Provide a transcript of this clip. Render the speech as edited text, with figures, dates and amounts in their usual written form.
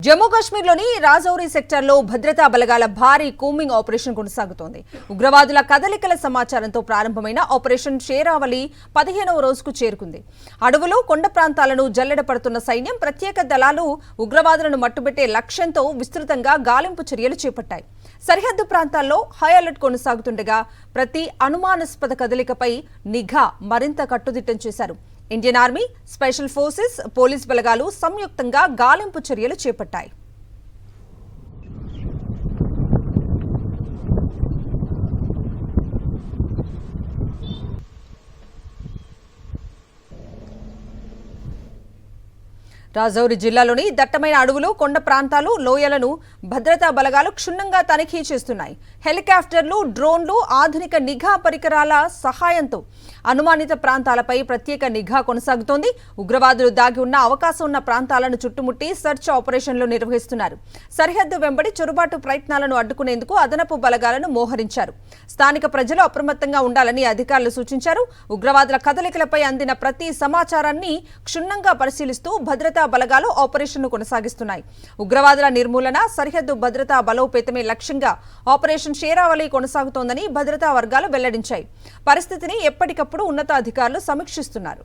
జమ్మూ కాశ్మీర్లోని రాజౌరి సెక్టార్లో భద్రతా బలగాల భారీ కూంబింగ్ ఆపరేషన్ కొనసాగుతోంది. ఉగ్రవాదుల కదలికల సమాచారంతో ప్రారంభమైన ఆపరేషన్ షేరావళి 15వ రోజుకు చేరుకుంది. అడవులు, కొండ ప్రాంతాలను జల్లెడపడుతున్న సైన్యం, ప్రత్యేక దళాలు ఉగ్రవాదులను మట్టుబెట్టే లక్ష్యంతో విస్తృతంగా గాలింపు చర్యలు చేపట్టాయి. సరిహద్దు ప్రాంతాల్లో హై అలర్ట్ కొనసాగుతుండగా ప్రతి అనుమానాస్పద కదలికపై నిఘా మరింత కట్టుదిట్టం చేశారు. Indian army, special forces, police బలగాలు సంయుక్తంగా గాలింపు చర్యలు చేపట్టాయి. రాజౌరి జిల్లాలోని దట్టమైన అడవులు, కొండ ప్రాంతాలు, లోయలను భద్రతా బలగాలు క్షుణ్ణంగా తనిఖీ చేస్తున్నాయి. హెలికాప్టర్లు, డ్రోన్లు, ఆధునిక నిఘా పరికరాల సహాయంతో అనుమానిత ప్రాంతాలపై ప్రత్యేక నిఘా కొనసాగుతోంది. ఉగ్రవాదులు దాగి ఉన్న అవకాశం ఉన్న ప్రాంతాలను చుట్టుముట్టి సెర్చ్ ఆపరేషన్లు నిర్వహిస్తున్నారు. సరిహద్దు వెంబడి చొరబాటు ప్రయత్నాలను అడ్డుకునేందుకు అదనపు బలగాలను మోహరించారు. స్థానిక ప్రజలు అప్రమత్తంగా ఉండాలని అధికారులు సూచించారు. ఉగ్రవాదుల కదలికలపై అందిన ప్రతి సమాచారాన్ని క్షుణ్ణంగా పరిశీలిస్తూ భద్రతా బలగాలు ఆపరేషన్ను కొనసాగిస్తున్నాయి. ఉగ్రవాదుల నిర్మూలన, సరిహద్దు భద్రతా బలోపేతమే లక్ష్యంగా ఆపరేషన్ షేరావళి కొనసాగుతోందని భద్రతా వర్గాలు వెల్లడించాయి. పరిస్థితిని ఎప్పటికప్పుడు ఉన్నతాధికారులు సమీక్షిస్తున్నారు.